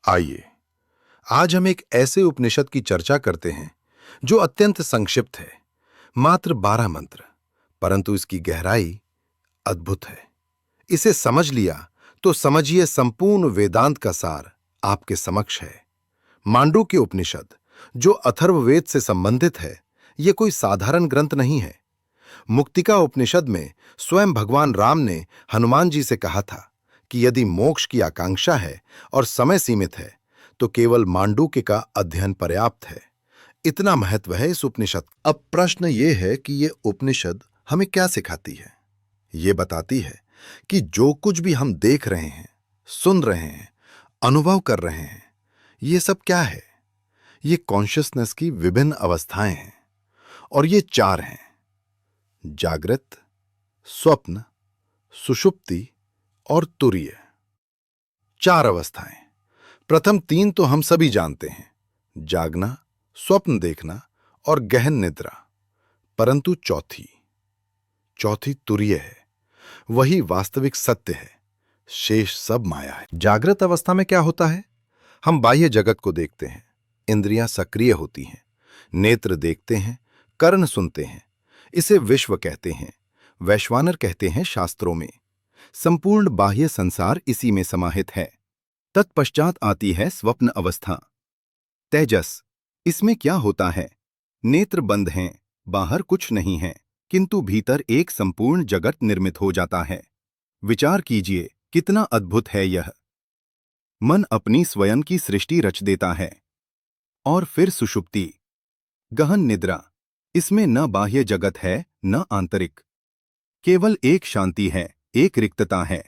आइए आज हम एक ऐसे उपनिषद की चर्चा करते हैं जो अत्यंत संक्षिप्त है, मात्र 12 मंत्र, परंतु इसकी गहराई अद्भुत है। इसे समझ लिया तो समझिए संपूर्ण वेदांत का सार आपके समक्ष है। मांडूक्य उपनिषद, जो अथर्ववेद से संबंधित है, यह कोई साधारण ग्रंथ नहीं है। मुक्तिका उपनिषद में स्वयं भगवान राम ने हनुमान जी से कहा था कि यदि मोक्ष की आकांक्षा है और समय सीमित है तो केवल मांडूक्य का अध्ययन पर्याप्त है। इतना महत्व है इस उपनिषद। अब प्रश्न यह है कि यह उपनिषद हमें क्या सिखाती है। यह बताती है कि जो कुछ भी हम देख रहे हैं, सुन रहे हैं, अनुभव कर रहे हैं, ये सब क्या है। ये कॉन्शियसनेस की विभिन्न अवस्थाएं हैं और ये 4 हैं: जागृत, स्वप्न, सुषुप्ति और तुरीय। 4 अवस्थाएं। प्रथम 3 तो हम सभी जानते हैं, जागना, स्वप्न देखना और गहन निद्रा। परंतु चौथी तुरीय है, वही वास्तविक सत्य है, शेष सब माया है। जागृत अवस्था में क्या होता है? हम बाह्य जगत को देखते हैं, इंद्रियां सक्रिय होती हैं, नेत्र देखते हैं, कर्ण सुनते हैं। इसे विश्व कहते हैं, वैश्वानर कहते हैं शास्त्रों में। संपूर्ण बाह्य संसार इसी में समाहित है। तत्पश्चात आती है स्वप्न अवस्था, तेजस। इसमें क्या होता है? नेत्र बंद हैं, बाहर कुछ नहीं है, किंतु भीतर एक संपूर्ण जगत निर्मित हो जाता है। विचार कीजिए, कितना अद्भुत है यह। मन अपनी स्वयं की सृष्टि रच देता है। और फिर सुषुप्ति, गहन निद्रा। इसमें न बाह्य जगत है न आंतरिक, केवल एक शांति है, एक रिक्तता है।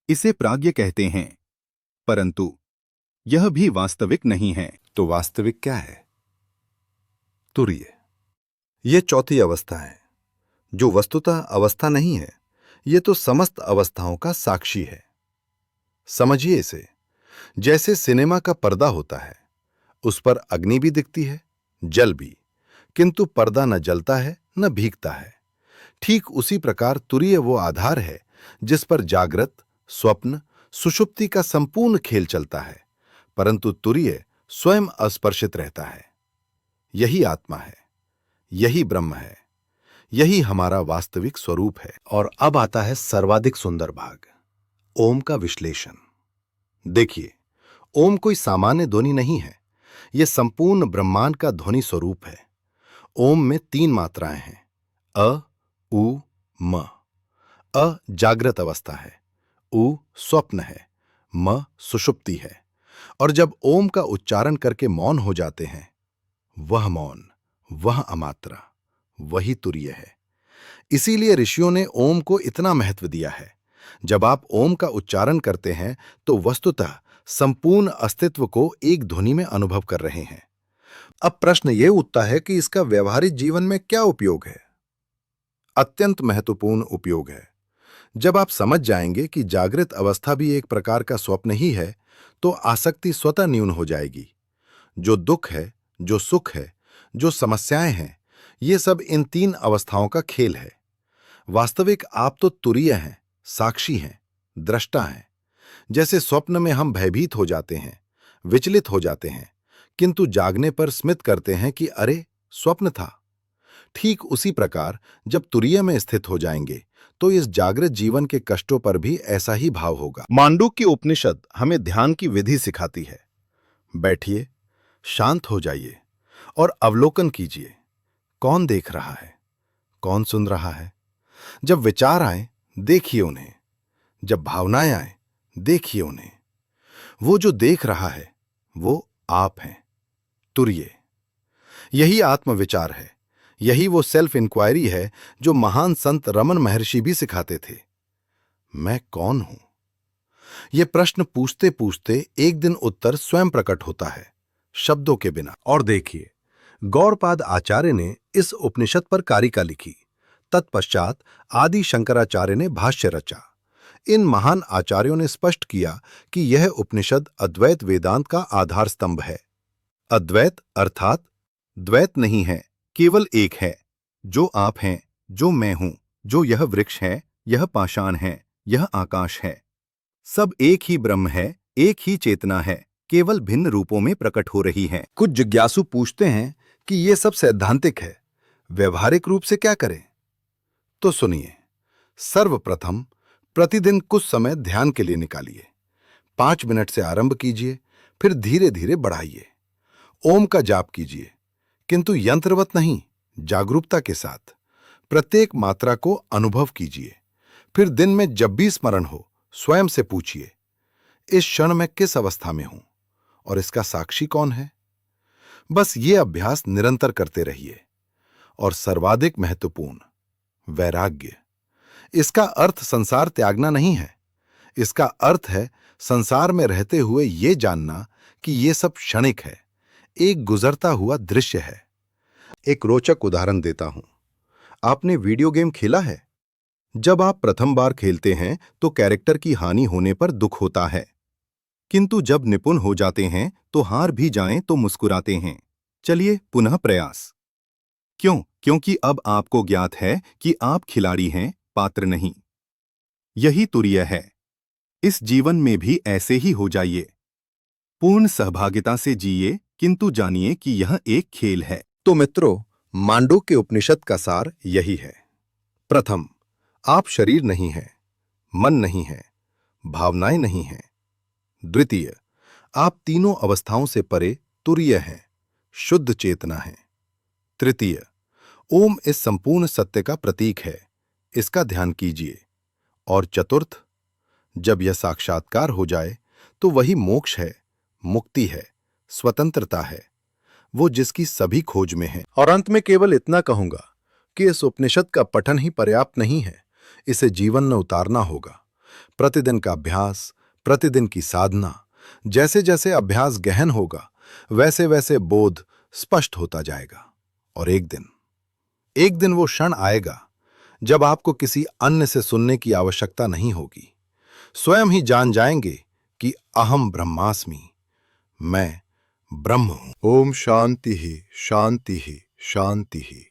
इसे प्राज्ञ कहते हैं, परंतु यह भी वास्तविक नहीं है। तो वास्तविक क्या है? तुरीय। यह चौथी अवस्था है, जो वस्तुतः अवस्था नहीं है, यह तो समस्त अवस्थाओं का साक्षी है। समझिए इसे, जैसे सिनेमा का पर्दा होता है, उस पर अग्नि भी दिखती है, जल भी, किंतु पर्दा न जलता है न भीगता है। ठीक उसी प्रकार तुरीय वो आधार है जिस पर जागृत, स्वप्न, सुषुप्ति का संपूर्ण खेल चलता है, परंतु तुरीय स्वयं अस्पर्शित रहता है। यही आत्मा है, यही ब्रह्म है, यही हमारा वास्तविक स्वरूप है। और अब आता है सर्वाधिक सुंदर भाग, ओम का विश्लेषण। देखिए, ओम कोई सामान्य ध्वनि नहीं है, यह संपूर्ण ब्रह्मांड का ध्वनि स्वरूप है। ओम में 3 मात्राएं हैं, अ, उ, म। अ जागृत अवस्था है, उ स्वप्न है, म सुषुप्ति है। और जब ओम का उच्चारण करके मौन हो जाते हैं, वह मौन, वह अमात्रा, वही तुरीय है। इसीलिए ऋषियों ने ओम को इतना महत्व दिया है। जब आप ओम का उच्चारण करते हैं तो वस्तुतः संपूर्ण अस्तित्व को एक ध्वनि में अनुभव कर रहे हैं। अब प्रश्न यह उठता है कि इसका व्यवहारिक जीवन में क्या उपयोग है? अत्यंत महत्वपूर्ण उपयोग है। जब आप समझ जाएंगे कि जागृत अवस्था भी एक प्रकार का स्वप्न ही है, तो आसक्ति स्वतः न्यून हो जाएगी। जो दुख है, जो सुख है, जो समस्याएं हैं, ये सब इन 3 अवस्थाओं का खेल है। वास्तविक आप तो तुरीय हैं, साक्षी हैं, दृष्टा हैं। जैसे स्वप्न में हम भयभीत हो जाते हैं, विचलित हो जाते हैं, किंतु जागने पर स्मित करते हैं कि अरे, स्वप्न था। ठीक उसी प्रकार जब तुरीय में स्थित हो जाएंगे तो इस जागृत जीवन के कष्टों पर भी ऐसा ही भाव होगा। मांडूक्य उपनिषद हमें ध्यान की विधि सिखाती है। बैठिए, शांत हो जाइए और अवलोकन कीजिए, कौन देख रहा है, कौन सुन रहा है। जब विचार आए, देखिए उन्हें। जब भावनाएं आए, देखिए उन्हें। वो जो देख रहा है, वो आप हैं, तुरीय। यही आत्मविचार है, यही वो सेल्फ इंक्वायरी है जो महान संत रमन महर्षि भी सिखाते थे। मैं कौन हूं? यह प्रश्न पूछते पूछते एक दिन उत्तर स्वयं प्रकट होता है, शब्दों के बिना। और देखिए, गौड़पाद आचार्य ने इस उपनिषद पर कारिका लिखी। तत्पश्चात आदि शंकराचार्य ने भाष्य रचा। इन महान आचार्यों ने स्पष्ट किया कि यह उपनिषद अद्वैत वेदांत का आधार स्तंभ है। अद्वैत अर्थात द्वैत नहीं है, केवल एक है। जो आप हैं, जो मैं हूं, जो यह वृक्ष है, यह पाषाण है, यह आकाश है, सब एक ही ब्रह्म है, एक ही चेतना है, केवल भिन्न रूपों में प्रकट हो रही हैं। कुछ जिज्ञासु पूछते हैं कि ये सब सैद्धांतिक है, व्यवहारिक रूप से क्या करें? तो सुनिए, सर्वप्रथम प्रतिदिन कुछ समय ध्यान के लिए निकालिए। 5 मिनट से आरंभ कीजिए, फिर धीरे धीरे बढ़ाइए। ओम का जाप कीजिए, किंतु यंत्रवत नहीं, जागरूकता के साथ। प्रत्येक मात्रा को अनुभव कीजिए। फिर दिन में जब भी स्मरण हो, स्वयं से पूछिए, इस क्षण में किस अवस्था में हूं और इसका साक्षी कौन है? बस ये अभ्यास निरंतर करते रहिए। और सर्वाधिक महत्वपूर्ण, वैराग्य। इसका अर्थ संसार त्यागना नहीं है। इसका अर्थ है संसार में रहते हुए ये जानना कि ये सब क्षणिक है, एक गुजरता हुआ दृश्य है। एक रोचक उदाहरण देता हूं। आपने वीडियो गेम खेला है? जब आप प्रथम बार खेलते हैं तो कैरेक्टर की हानि होने पर दुख होता है, किंतु जब निपुण हो जाते हैं तो हार भी जाएं तो मुस्कुराते हैं। चलिए पुनः प्रयास। क्यों? क्योंकि अब आपको ज्ञात है कि आप खिलाड़ी हैं, पात्र नहीं। यही तुरीय है। इस जीवन में भी ऐसे ही हो जाइए। पूर्ण सहभागिता से जिए, किंतु जानिए कि यह एक खेल है। तो मित्रों, मांडूक्य उपनिषद का सार यही है। प्रथम, आप शरीर नहीं हैं, मन नहीं है, भावनाएं नहीं हैं। द्वितीय, आप तीनों अवस्थाओं से परे तुरीय हैं, शुद्ध चेतना है। तृतीय, ओम इस संपूर्ण सत्य का प्रतीक है, इसका ध्यान कीजिए। और चतुर्थ, जब यह साक्षात्कार हो जाए तो वही मोक्ष है, मुक्ति है, स्वतंत्रता है, वो जिसकी सभी खोज में है। और अंत में केवल इतना कहूंगा कि इस उपनिषद का पठन ही पर्याप्त नहीं है, इसे जीवन में उतारना होगा। प्रतिदिन का अभ्यास, प्रतिदिन की साधना। जैसे जैसे अभ्यास गहन होगा, वैसे वैसे बोध स्पष्ट होता जाएगा। और एक दिन वो क्षण आएगा जब आपको किसी अन्य से सुनने की आवश्यकता नहीं होगी। स्वयं ही जान जाएंगे कि अहम ब्रह्मास्मि, मैं ब्रह्म हूं। ओम शांति ही शांति ही शांति ही।